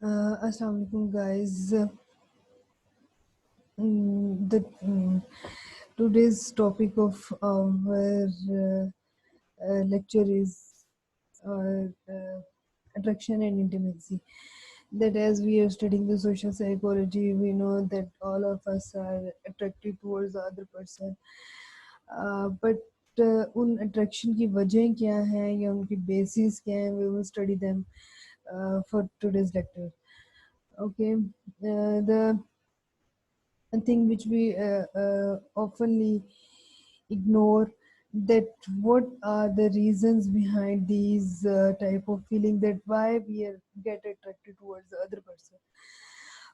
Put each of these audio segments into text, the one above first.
Assalamu alaikum, guys. Today's topic of our lecture is attraction and intimacy. That as we are studying the social psychology, we know that all of us are attracted towards the other person. But उन attraction की वजह क्या हैं या उनकी basis क्या हैं, we will study them for today's lecture. Okay, the thing which we oftenly ignore, that what are the reasons behind these type of feeling, that why we get attracted towards the other person.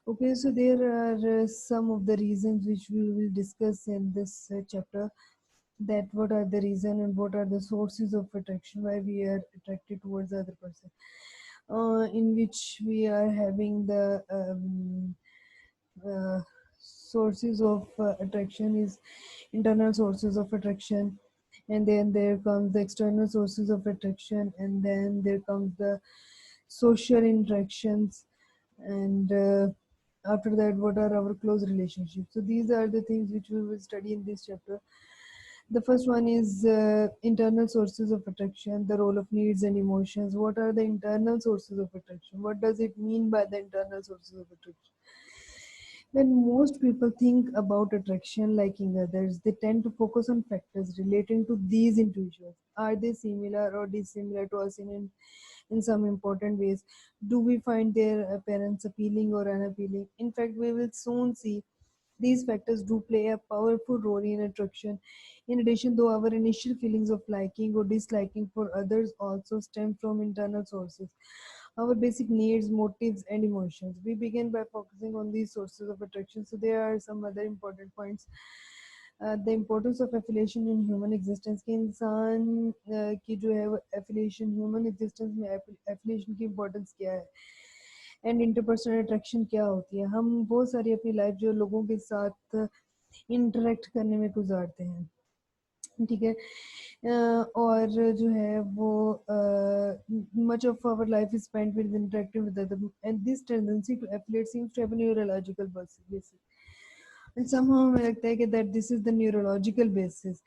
Okay, so there are some of the reasons which we will discuss in this chapter, that what are the reason and what are the sources of attraction, why we are attracted towards the other person, in which we are having the sources of attraction is internal sources of attraction, and then there comes the external sources of attraction, and then there comes the social interactions, and after that what are our close relationships. So these are the things which we will study in this chapter. The first one is internal sources of attraction, the role of needs and emotions. What are the internal sources of attraction? What does it mean by the internal sources of attraction? When most people think about attraction, liking others, they tend to focus on factors relating to these individuals. Are they similar or dissimilar to us in some important ways? Do we find their appearance appealing or unappealing? In fact, we will soon see these factors do play a powerful role in attraction. In addition, though, our initial feelings of liking or disliking for others also stem from internal sources, our basic needs, motives, and emotions. We begin by focusing on these sources of attraction. So there are some other important points. The importance of affiliation in human existence, कि इंसान की जो है वो affiliation human existence में affiliation की importance क्या है, एंड इंटरपर्सनल अट्रैक्शन क्या होती है. हम बहुत सारी अपनी लाइफ जो लोगों के साथ इंटरेक्ट करने में गुजारते हैं, ठीक है. और जो है वो much of our life is spent with interacting with other, and this tendency to affiliate seems to have a neurological basis. And somehow हमें लगता है कि that this is the neurological basis.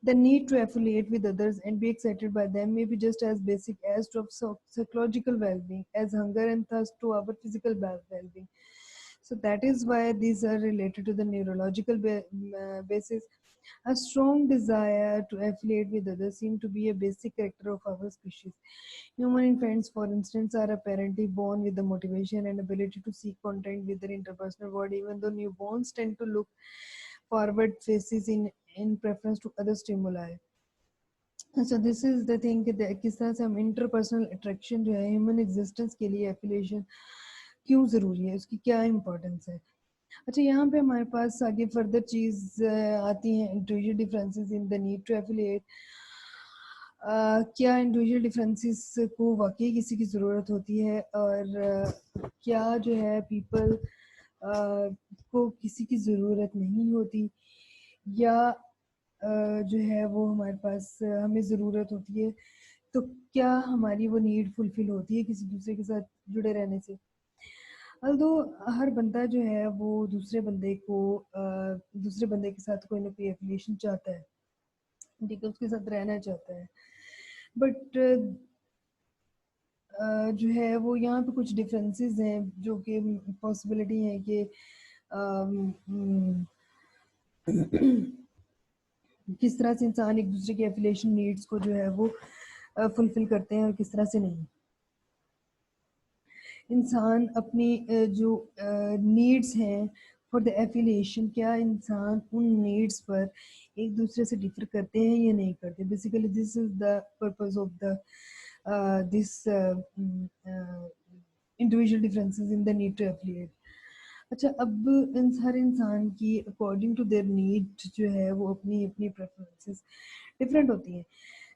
The need to affiliate with others and be excited by them may be just as basic as to psychological well-being as hunger and thirst to our physical well-being. So that is why these are related to the neurological basis. A strong desire to affiliate with others seems to be a basic character of our species. Human infants, for instance, are apparently born with the motivation and ability to seek contact with their interpersonal world, even though newborns tend to look forward faces in preference to other stimuli. So this is the thing कि किस तरह से हम interpersonal attraction जो है human existence के लिए affiliation क्यों ज़रूरी है, उसकी क्या importance है. अच्छा, यहाँ पे हमारे पास आगे फर्दर चीज़ आती हैं, individual differences in the need to affiliate. क्या इंडिविजुअल डिफरेंसेस को वाकई किसी की ज़रूरत होती है, और क्या जो है पीपल को किसी की ज़रूरत नहीं होती, या जो है वो हमारे पास हमें ज़रूरत होती है, तो क्या हमारी वो नीड फुलफिल होती है किसी दूसरे के साथ जुड़े रहने से. अल्दो हर बंदा जो है वो दूसरे बंदे के साथ कोई ना कोई एफिलिएशन चाहता है, ठीक है, उसके साथ रहना चाहता है. बट जो है वो यहाँ पे कुछ डिफरेंसेस हैं जो कि पॉसिबिलिटी है कि किस तरह से इंसान एक दूसरे के एफिलिएशन नीड्स को जो है वो फुलफिल करते हैं और किस तरह से नहीं. इंसान अपनी जो नीड्स हैं फॉर द एफिलिएशन, क्या इंसान उन नीड्स पर एक दूसरे से डिफर करते हैं या नहीं करते. Basically this is the purpose of the this individual differences in the need to affiliate. अच्छा, अब हर इंसान की अकॉर्डिंग टू देयर नीड जो है वो अपनी अपनी प्रेफरेंसेस डिफरेंट होती हैं.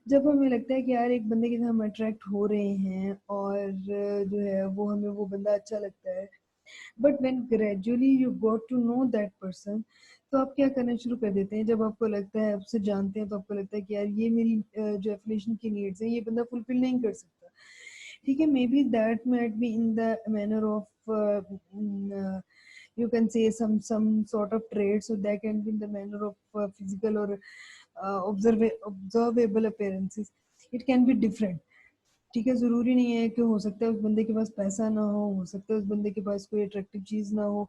जब हमें लगता है कि यार एक बंदे के साथ हम अट्रैक्ट हो रहे हैं और जो है वो हमें वो बंदा अच्छा लगता है, but when gradually you got to know that person, तो आप क्या करना शुरू कर देते हैं. जब आपको लगता है, आपसे जानते हैं, तो आपको लगता है कि यार ये मेरी जो एफिलिएशन की नीड्स हैं ये बंदा फुलफिल नहीं कर सकता. ठीक है, may be that might be in the manner of you can say some sort of traits, so that can be in the manner of physical or observable appearances. It can be different. ठीक है, जरूरी नहीं है कि हो सकता है उस बंदे के पास पैसा ना हो सकता है उस बंदे के पास कोई अट्रैक्टिव चीज ना हो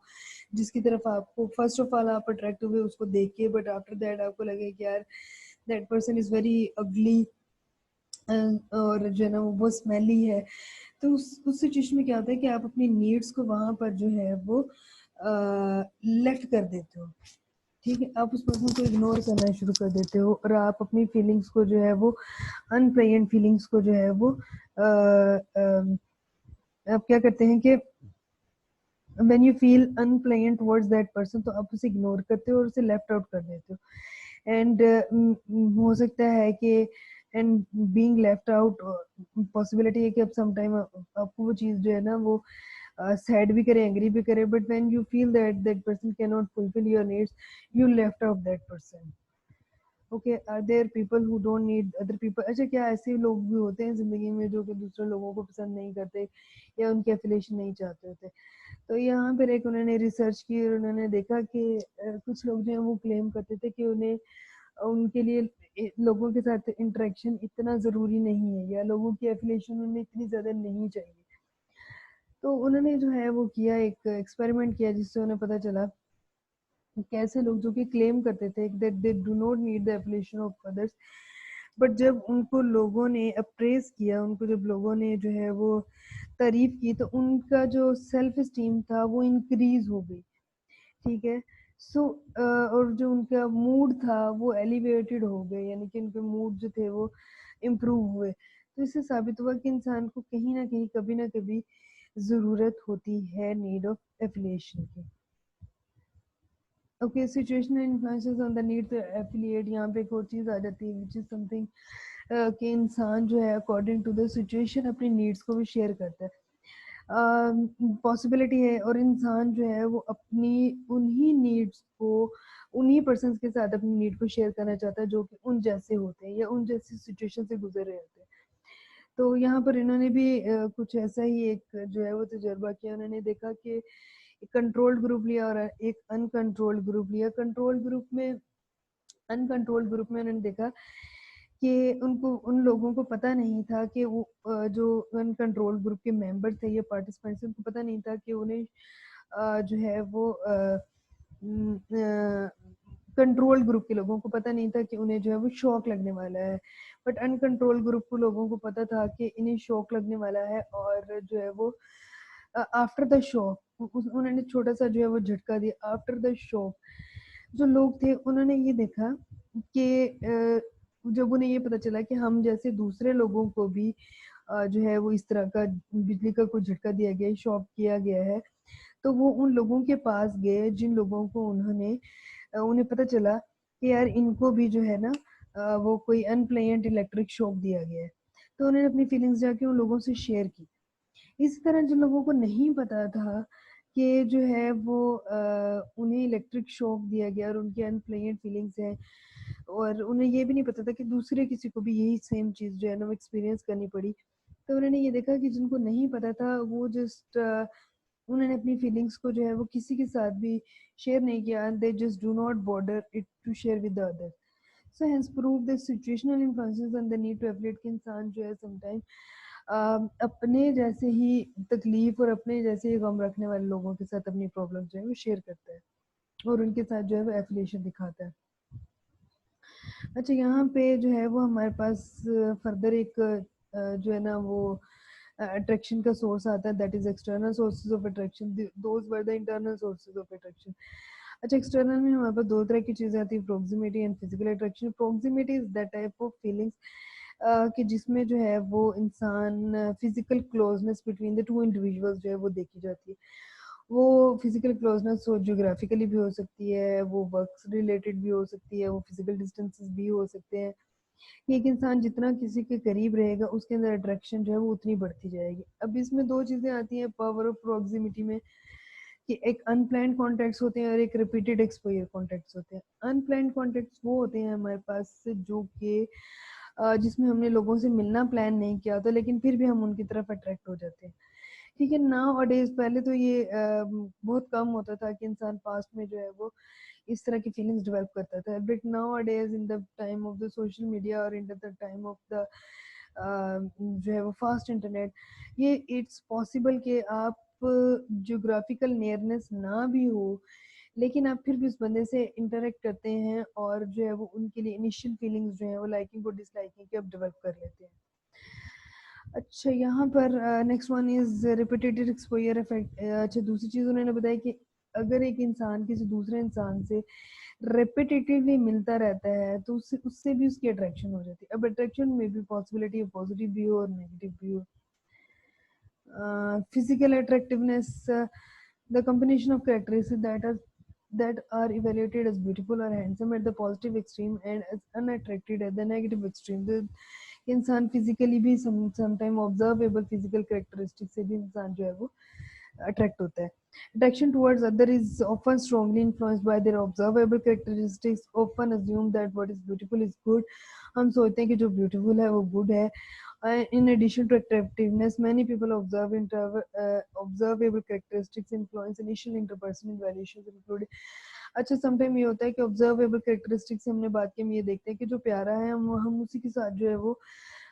जिसकी तरफ आपको फर्स्ट ऑफ ऑल आप अट्रैक्ट हुए उसको देख के, बट आफ्टर दैट आपको लगे कि यार that person is very ugly और जो है ना वो स्मेली है, तो उस सिचुएशन में क्या होता है कि आप अपनी नीड्स को वहां पर जो है वो लेफ्ट कर देते हो। ठीक है, आप उस पर्सन को इग्नोर करना शुरू कर देते हो और आप अपनी फीलिंग्स को जो है वो अनप्लेजेंट फीलिंग्स को जो है वो आप क्या करते हैं कि when you feel unpleasant towards that person तो आप उसे इग्नोर करते हो और उसे लेफ्ट आउट कर देते हो। एंड हो सकता है कि and being left out possibility है कि अब सम टाइम आपको वो चीज जो है ना वो सैड भी करे, एंग्री भी करे, but when you feel that that person can not fulfill your needs, you left out that person. Okay, are there people who don't need other people. अच्छा, क्या ऐसे लोग भी होते हैं जिंदगी में जो कि दूसरे लोगों को पसंद नहीं करते या उनके एफिलिएशन नहीं चाहते होते? तो यहाँ पर एक उन्होंने रिसर्च की और उन्होंने देखा कि कुछ लोग जो है वो क्लेम करते थे कि उन्हें उनके लिए लोगों के साथ इंटरेक्शन इतना जरूरी नहीं है या लोगों की एफिलिएशन उन्हें इतनी ज्यादा नहीं चाहिए। तो उन्होंने जो है वो किया, एक एक्सपेरिमेंट किया जिससे उन्हें पता चला कैसे लोग जो कि क्लेम करते थे that they do not need the affiliation of others, but जब उनको लोगों ने अप्रेज किया, उनको जब लोगों ने जो है वो तारीफ की, तो उनका जो सेल्फ स्टीम था वो इंक्रीज हो गई। ठीक है, सो और जो उनका मूड था वो एलिवेटेड हो गए, यानी कि उनके मूड जो थे वो इम्प्रूव हुए। तो इससे साबित हुआ कि इंसान को कहीं ना कहीं कभी ना कभी जरूरत होती है नीड ऑफ एफिलिएशन की। Okay, situational influences on the need to affiliate, यहाँ पे एक और चीज आ जाती है विच इज समथिंग कि इंसान जो है अकॉर्डिंग टू द सिचुएशन अपनी नीड्स को भी शेयर करता है। पॉसिबिलिटी है और इंसान जो है वो अपनी उन्हीं नीड्स को उन्हीं पर्सन के साथ अपनी नीड को शेयर करना चाहता है जो कि उन जैसे होते हैं या उन जैसी सिचुएशन से गुजर रहे होते हैं। तो यहाँ पर इन्होंने भी कुछ ऐसा ही एक जो है वो तजर्बा किया। उन्होंने देखा कि कंट्रोल्ड ग्रुप लिया और एक अनकंट्रोल्ड ग्रुप लिया। अनकंट्रोल्ड ग्रुप में उन्होंने देखा कि उनको उन लोगों को पता नहीं था कि वो जो अनकंट्रोल ग्रुप के मेंबर थे या पार्टिसिपेंट्स, उनको पता नहीं था कि उन्हें जो है वो कंट्रोल ग्रुप के लोगों को पता नहीं था कि उन्हें जो है वो शौक लगने वाला है, बट अनकंट्रोल ग्रुप के लोगों को पता था कि इन्हें शौक लगने वाला है। और जो है वो आफ्टर द शॉक उन्होंने छोटा सा जो है वो झटका दिया। आफ्टर द शॉक जो लोग थे उन्होंने ये देखा कि जब उन्हें ये पता चला कि हम जैसे दूसरे लोगों को भी जो है वो इस तरह का बिजली का कोई झटका दिया गया है, शॉक किया गया है, तो वो उन लोगों के पास गए जिन लोगों को उन्हें पता चला कि यार इनको भी जो है ना वो कोई अनप्लेजेंट इलेक्ट्रिक शॉक दिया गया है। तो उन्होंने अपनी फीलिंग्स जाके उन लोगों से शेयर की। इसी तरह जिन लोगों को नहीं पता था कि जो है वो उन्हें इलेक्ट्रिक शॉक दिया गया और उनकी अनप्लेजेंट फीलिंग्स हैं, और उन्हें ये भी नहीं पता था कि दूसरे किसी को भी यही सेम चीज़ जो है ना वो एक्सपीरियंस करनी पड़ी। तो उन्होंने ये देखा कि जिनको नहीं पता था वो जस्ट उन्होंने अपनी फीलिंग्स को जो है वो किसी के साथ भी शेयर नहीं किया। They just do not bother it to share with the other. So hence prove the situational influences and the need to affiliate कि इंसान जो है समटाइम अपने जैसे ही तकलीफ और अपने जैसे ही गम रखने वाले लोगों के साथ अपनी प्रॉब्लम जो है वो शेयर करता है और उनके साथ जो है वो एफिलिएशन दिखाता है। अच्छा, यहाँ पे जो है वो हमारे पास फर्दर एक जो है ना वो अट्रैक्शन का सोर्स आता है, that is external sources of attraction. Those were the internal sources of attraction. अच्छा, एक्सटर्नल में हमारे पास दो तरह की चीजें आती है, proximity and physical attraction. Proximity is that type of feelings कि जिसमें जो है वो इंसान physical closeness between the two individuals जो है वो देखी जाती है। वो फिजिकल क्लोजनेस हो जियोग्राफिकली भी हो सकती है, वो वर्क रिलेटेड भी हो सकती है, वो फिजिकल डिस्टेंसेस भी हो सकते हैं। एक इंसान जितना किसी के करीब रहेगा उसके अंदर अट्रैक्शन जो है वो उतनी बढ़ती जाएगी। अब इसमें दो चीजें आती हैं पावर ऑफ प्रोक्सिमिटी में कि एक अनप्लान्ड कॉन्टेक्ट्स होते हैं और एक रिपीटेड एक्सपोजर कॉन्टेक्ट्स होते हैं। अनप्लान्ड कॉन्टेक्ट्स वो होते हैं हमारे पास जो कि जिसमें हमने लोगों से मिलना प्लान नहीं किया होता, लेकिन फिर भी हम उनकी तरफ अट्रैक्ट हो जाते हैं। ठीक है, नाउ अ डेज पहले तो ये बहुत कम होता था कि इंसान पास्ट में जो है वो इस तरह की फीलिंग्स डेवलप करता था, but nowadays in the time of the social media और in the time of the जो है वो फास्ट इंटरनेट, ये इट्स पॉसिबल कि आप जियोग्राफिकल नियरनेस ना भी हो, लेकिन आप फिर भी उस बंदे से इंटरेक्ट करते हैं और जो है वो उनके लिए इनिशियल फीलिंग्स जो है वो लाइकिंग और डिसलाइकिंग के आप डेवलप कर लेते हैं। अच्छा, यहाँ पर next one is repetitive exposure effect. अच्छा, दूसरी चीज़ उन्होंने बताया कि अगर एक इंसान किसी दूसरे इंसान से रेपिटेटिवली मिलता रहता है तो उससे उससे भी उसकी अट्रैक्शन हो जाती है। अब अट्रैक्शन में भी पॉसिबिलिटी पॉजिटिव भी हो और नेगेटिव भी हो। Physical attractiveness, the combination of characteristics that are evaluated as beautiful or handsome at the positive extreme and as unattractive at the negative extreme. The इंसान फिजिकली भी समटाइम ऑब्जर्वेबल फिजिकल कैरेक्टरिस्टिक से भी इंसान जो है वो अट्रैक्ट होता है। Attraction towards other is often strongly influenced by their observable characteristics. Often assume that what is beautiful is good. हम सोचते हैं कि जो beautiful है वो good है। In addition to attractiveness, many people observable characteristics influence initial interpersonal evaluations including। अच्छा, sometime ये होता है कि ऑब्जर्वेबल कैरेक्टरिस्टिक्स से हमने बात की, हम ये देखते हैं कि जो प्यारा है हम उसी के साथ जो है वो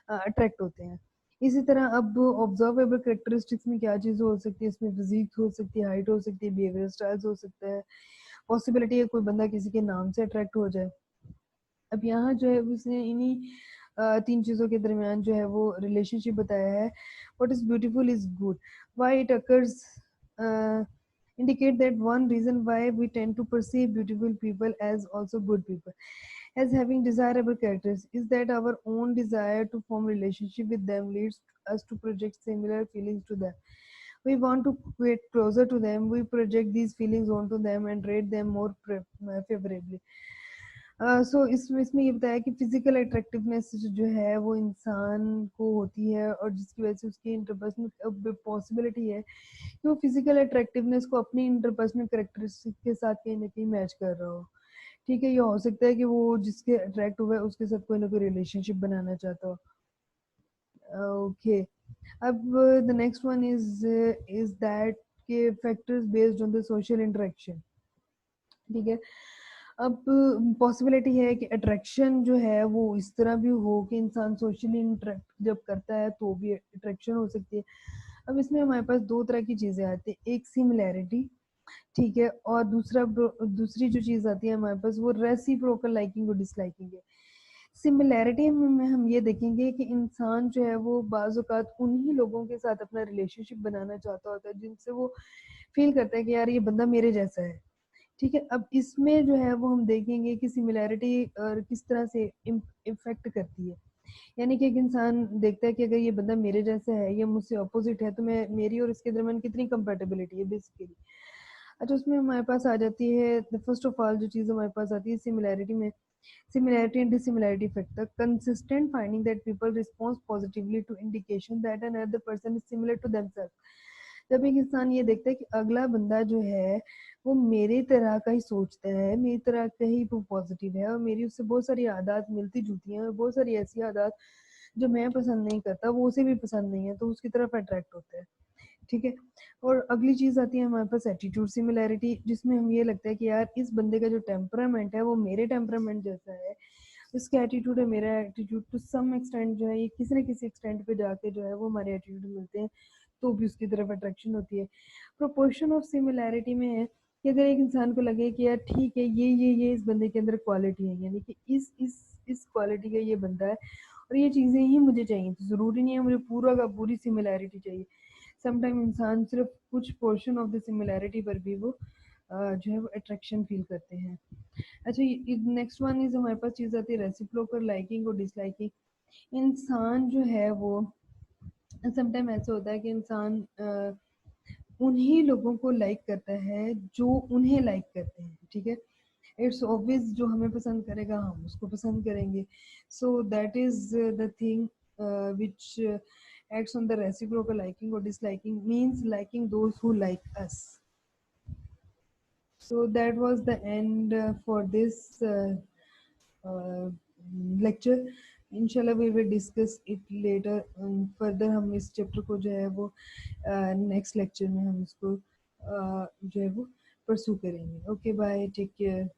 अट्रैक्ट होते हैं। इसी तरह अब ऑब्जर्वेबल कैरेक्टरिस्टिक्स में क्या चीज़ हो सकती है, इसमें फिजिक हो सकती है, हाइट हो सकती है, बिहेवियर स्टाइल्स हो सकता है, पॉसिबिलिटी है कोई बंदा किसी के नाम से अट्रैक्ट हो जाए। अब यहाँ जो है उसने इन्हीं तीन चीज़ों के दरमियान जो है वो रिलेशनशिप बताया है। What is beautiful is good, why it occurs indicate that one reason why we tend to perceive beautiful people as also good people as having desirable characters is that our own desire to form relationship with them leads us to project similar feelings to them. We want to get closer to them, we project these feelings onto them and rate them more favorably. सो इसमें इसमें ये बताया कि physical attractiveness जो है वो इंसान को होती है और जिसकी वजह से उसकी इंटरपर्सनल पॉसिबिलिटी है कि वो फिजिकल अट्रैक्टिवनेस को अपनी इंटरपर्सनल कैरेक्टरिस्टिक के साथ कहीं ना कहीं मैच कर रहा हो। ठीक है, ये हो सकता है कि वो जिसके अट्रैक्ट हुआ है उसके साथ कोई ना कोई रिलेशनशिप बनाना चाहता हो। ओके, अब the next one is that के factors based on the social interaction. ठीक है, अब पॉसिबिलिटी है कि अट्रैक्शन जो है वो इस तरह भी हो कि इंसान सोशली इंटरेक्ट जब करता है तो भी अट्रैक्शन हो सकती है। अब इसमें हमारे पास दो तरह की चीज़ें आती हैं, एक सिमिलैरिटी, ठीक है, और दूसरी जो चीज़ आती है हमारे पास वो रेसिप्रोकल लाइकिंग और डिसलाइकिंग है। सिमिलैरिटी में हम ये देखेंगे कि इंसान जो है वो बाज़ औक़ात उन्हीं लोगों के साथ अपना रिलेशनशिप बनाना चाहता होता है जिनसे वो फील करता है कि यार ये बंदा मेरे जैसा है। ठीक है, अब इसमें जो है वो हम देखेंगे कि सिमिलैरिटी किस तरह से इफेक्ट करती है। यानी कि एक इंसान देखता है कि अगर ये बंदा मेरे जैसा है या मुझसे अपोजिट है तो मैं मेरी और इसके दरमियान कितनी कंपेटेबिलिटी है बेसिकली। अच्छा, उसमें हमारे पास आ जाती है फर्स्ट ऑफ ऑल जो चीज़ हमारे पास आती है सिमिलैरिटी में, similarity and dissimilarity factor, consistent finding that people respond positively to indication that another person is similar to themselves। जब एक इंसान ये देखता है कि अगला बंदा जो है वो मेरी तरह का ही सोचता है, मेरी तरह का ही वो पॉजिटिव है और मेरी उससे बहुत सारी आदत मिलती जुलती हैं और बहुत सारी ऐसी आदत जो मैं पसंद नहीं करता वो उसे भी पसंद नहीं है, तो उसकी तरफ अट्रैक्ट होता है। ठीक है, और अगली चीज़ आती है हमारे पास एटीट्यूड सिमिलैरिटी, जिसमें हम ये लगता है कि यार इस बंदे का जो टेम्परामेंट है वो मेरे टेम्परामेंट जैसा है, इसका एटीट्यूड है मेरा एटीट्यूड, टू सम एक्सटेंट जो है ये किसी न किसी एक्सटेंट पे जाके जो है वो हमारे एटीट्यूड मिलते हैं तो भी उसकी तरफ अट्रैक्शन होती है। प्रोपोर्शन ऑफ सिमिलैरिटी में है कि अगर एक इंसान को लगे कि यार ठीक है ये इस बंदे के अंदर क्वालिटी है, यानी कि इस क्वालिटी का ये बंदा है और ये चीज़ें ही मुझे चाहिए, तो ज़रूरी नहीं है मुझे पूरा का पूरी सिमिलैरिटी चाहिए। समटाइम इंसान सिर्फ कुछ पोर्शन ऑफ द सिमिलैरिटी पर भी वो जो है वो अट्रैक्शन फील करते हैं। अच्छा, नेक्स्ट वन इज हमारे पास चीज़ आती है रेसिप्रोकल लाइकिंग और डिसलाइकिंग। इंसान जो है वो समटाइम ऐसा होता है कि इंसान उन्हीं लोगों को लाइक करता है जो उन्हें लाइक करते हैं। ठीक है, इट्स ऑब्वियस जो हमें पसंद करेगा हम उसको पसंद करेंगे, so that is the thing which acts on the reciprocal liking or disliking, means liking those who like us. So that was the end for this lecture. इंशाल्लाह we will discuss it later further. हम इस chapter को जो है वो next lecture में हम इसको जो है वो परसू करेंगे। Okay bye, take care.